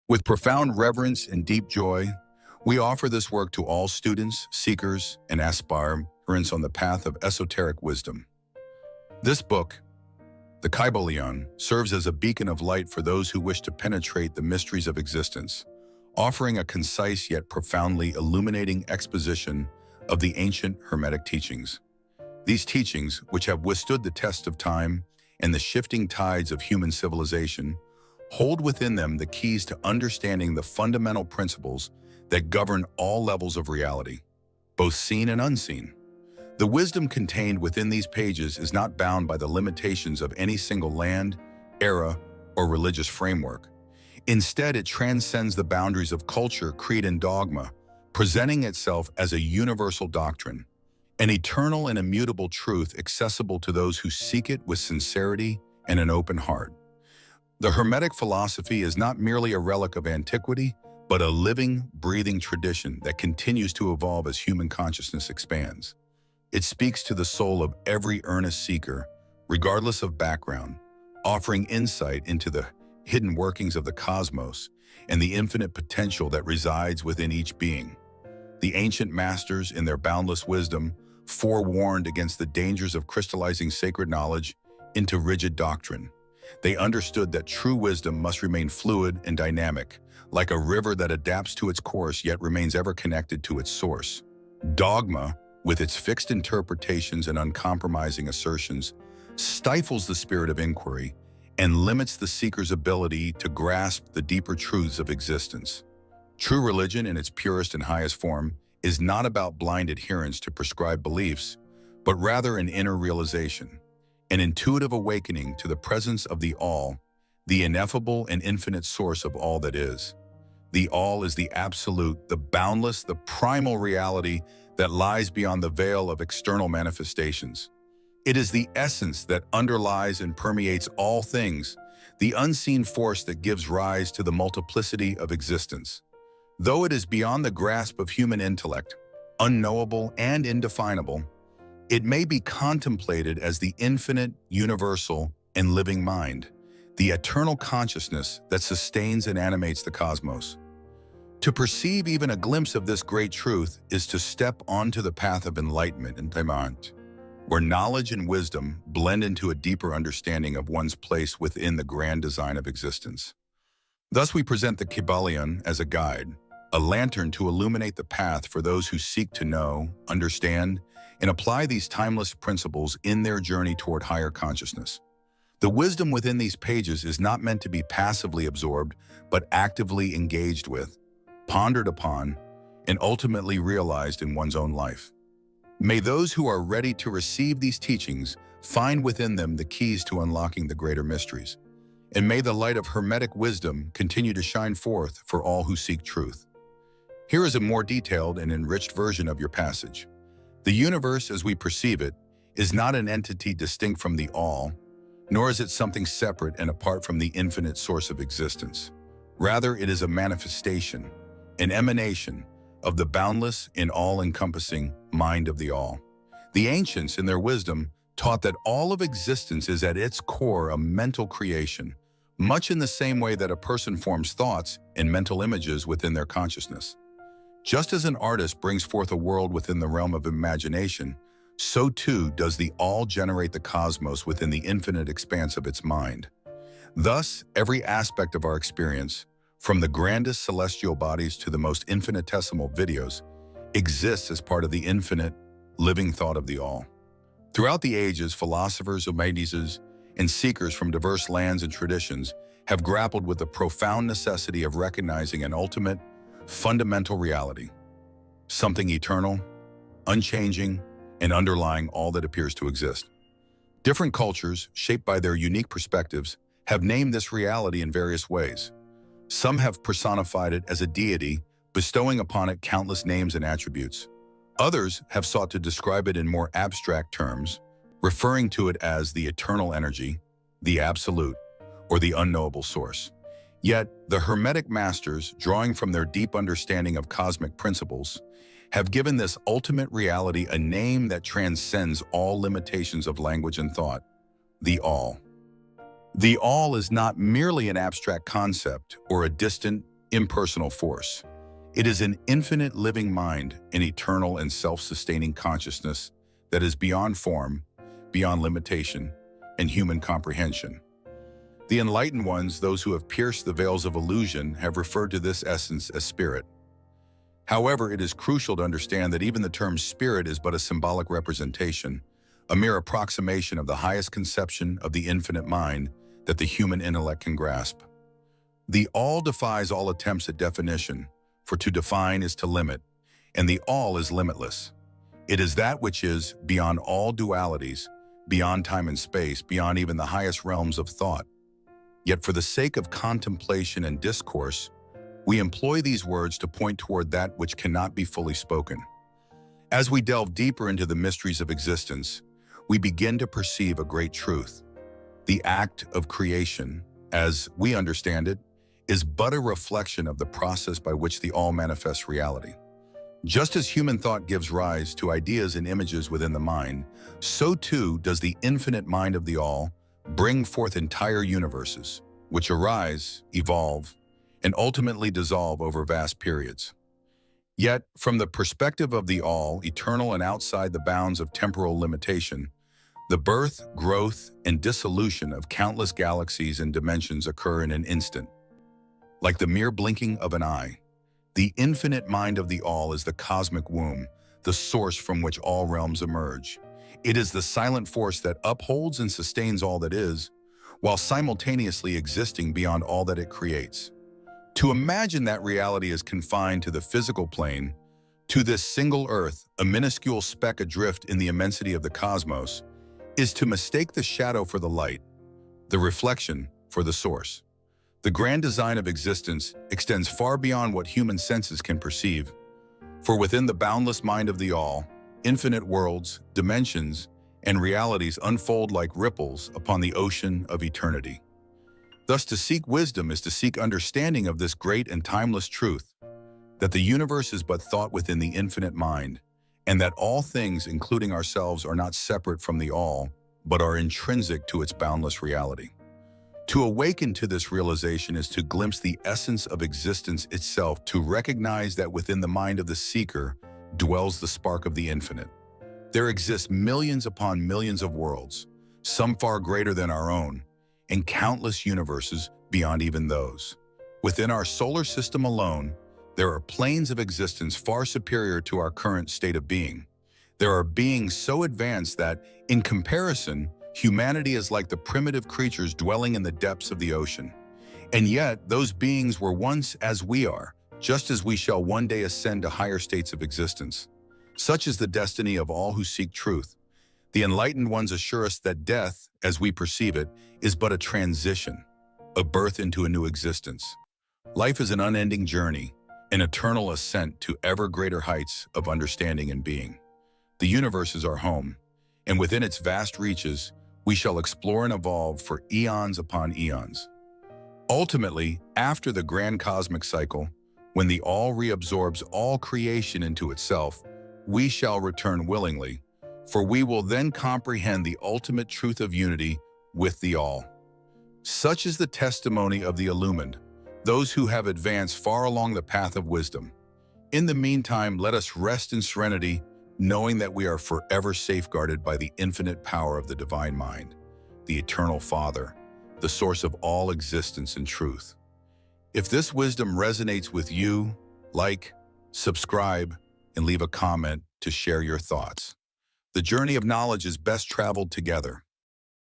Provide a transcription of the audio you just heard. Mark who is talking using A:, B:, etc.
A: With profound reverence and deep joy, we offer this work to all students, seekers, and aspirants on the path of esoteric wisdom. This book, the KYBALION, serves as a beacon of light for those who wish to penetrate the mysteries of existence, offering a concise yet profoundly illuminating exposition of the ancient Hermetic teachings. These teachings, which have withstood the test of time and the shifting tides of human civilization, hold within them the keys to understanding the fundamental principles that govern all levels of reality, both seen and unseen. The wisdom contained within these pages is not bound by the limitations of any single land, era, or religious framework. Instead, it transcends the boundaries of culture, creed, and dogma, presenting itself as a universal doctrine, an eternal and immutable truth accessible to those who seek it with sincerity and an open heart. The Hermetic philosophy is not merely a relic of antiquity, but a living, breathing tradition that continues to evolve as human consciousness expands. It speaks to the soul of every earnest seeker, regardless of background, offering insight into the hidden workings of the cosmos and the infinite potential that resides within each being. The ancient masters, in their boundless wisdom, forewarned against the dangers of crystallizing sacred knowledge into rigid doctrine. They understood that true wisdom must remain fluid and dynamic, like a river that adapts to its course yet remains ever connected to its source. Dogma, with its fixed interpretations and uncompromising assertions, stifles the spirit of inquiry and limits the seeker's ability to grasp the deeper truths of existence. True religion, in its purest and highest form, is not about blind adherence to prescribed beliefs, but rather an inner realization, an intuitive awakening to the presence of the All, the ineffable and infinite source of all that is. The All is the absolute, the boundless, the primal reality that lies beyond the veil of external manifestations. It is the essence that underlies and permeates all things, the unseen force that gives rise to the multiplicity of existence. Though it is beyond the grasp of human intellect, unknowable and indefinable, it may be contemplated as the infinite, universal, and living mind, the eternal consciousness that sustains and animates the cosmos. To perceive even a glimpse of this great truth is to step onto the path of enlightenment and enlightenment, where knowledge and wisdom blend into a deeper understanding of one's place within the grand design of existence. Thus, we present the KYBALION as a guide, a lantern to illuminate the path for those who seek to know, understand, and apply these timeless principles in their journey toward higher consciousness. The wisdom within these pages is not meant to be passively absorbed, but actively engaged with, pondered upon, and ultimately realized in one's own life. May those who are ready to receive these teachings find within them the keys to unlocking the greater mysteries. And may the light of Hermetic wisdom continue to shine forth for all who seek truth. Here is a more detailed and enriched version of your passage. The universe as we perceive it is not an entity distinct from the All, nor is it something separate and apart from the infinite source of existence. Rather, it is a manifestation, an emanation of the boundless and all-encompassing mind of the All. The ancients, in their wisdom, taught that all of existence is at its core a mental creation, much in the same way that a person forms thoughts and mental images within their consciousness. Just as an artist brings forth a world within the realm of imagination, so too does the All generate the cosmos within the infinite expanse of its mind. Thus, every aspect of our experience, from the grandest celestial bodies to the most infinitesimal videos, exists as part of the infinite, living thought of the All. Throughout the ages, philosophers, Hermeticism, and seekers from diverse lands and traditions have grappled with the profound necessity of recognizing an ultimate, fundamental reality, something eternal, unchanging, and underlying all that appears to exist. Different cultures, shaped by their unique perspectives, have named this reality in various ways. Some have personified it as a deity, bestowing upon it countless names and attributes. Others have sought to describe it in more abstract terms, referring to it as the eternal energy, the absolute, or the unknowable source. Yet, the Hermetic masters, drawing from their deep understanding of cosmic principles, have given this ultimate reality a name that transcends all limitations of language and thought: the All. The All is not merely an abstract concept or a distant, impersonal force. It is an infinite living mind, an eternal and self-sustaining consciousness that is beyond form, beyond limitation, and human comprehension. The enlightened ones, those who have pierced the veils of illusion, have referred to this essence as spirit. However, it is crucial to understand that even the term spirit is but a symbolic representation, a mere approximation of the highest conception of the infinite mind that the human intellect can grasp. The all defies all attempts at definition, for to define is to limit, and the all is limitless. It is that which is beyond all dualities, beyond time and space, beyond even the highest realms of thought. Yet for the sake of contemplation and discourse, we employ these words to point toward that which cannot be fully spoken. As we delve deeper into the mysteries of existence, we begin to perceive a great truth. The act of creation, as we understand it, is but a reflection of the process by which the all manifests reality. Just as human thought gives rise to ideas and images within the mind, so too does the infinite mind of the all bring forth entire universes, which arise, evolve, and ultimately dissolve over vast periods. Yet, from the perspective of the all, eternal and outside the bounds of temporal limitation, the birth, growth, and dissolution of countless galaxies and dimensions occur in an instant. Like the mere blinking of an eye, the infinite mind of the all is the cosmic womb, the source from which all realms emerge. It is the silent force that upholds and sustains all that is, while simultaneously existing beyond all that it creates. To imagine that reality is confined to the physical plane, to this single earth, a minuscule speck adrift in the immensity of the cosmos, is to mistake the shadow for the light, the reflection for the source. The grand design of existence extends far beyond what human senses can perceive, for within the boundless mind of the all, infinite worlds, dimensions, and realities unfold like ripples upon the ocean of eternity. Thus, to seek wisdom is to seek understanding of this great and timeless truth, that the universe is but thought within the infinite mind, and that all things, including ourselves, are not separate from the all, but are intrinsic to its boundless reality. To awaken to this realization is to glimpse the essence of existence itself, to recognize that within the mind of the seeker dwells the spark of the infinite. There exist millions upon millions of worlds, some far greater than our own, and countless universes beyond even those. Within our solar system alone, there are planes of existence far superior to our current state of being. There are beings so advanced that, in comparison, humanity is like the primitive creatures dwelling in the depths of the ocean. And yet, those beings were once as we are, just as we shall one day ascend to higher states of existence. Such is the destiny of all who seek truth. The enlightened ones assure us that death, as we perceive it, is but a transition, a birth into a new existence. Life is an unending journey, an eternal ascent to ever greater heights of understanding and being. The universe is our home, and within its vast reaches, we shall explore and evolve for eons upon eons. Ultimately, after the grand cosmic cycle, when the all reabsorbs all creation into itself, we shall return willingly, for we will then comprehend the ultimate truth of unity with the all. Such is the testimony of the illumined, those who have advanced far along the path of wisdom. In the meantime, let us rest in serenity, knowing that we are forever safeguarded by the infinite power of the divine mind, the eternal Father, the source of all existence and truth. If this wisdom resonates with you, like, subscribe, and leave a comment to share your thoughts. The journey of knowledge is best traveled together.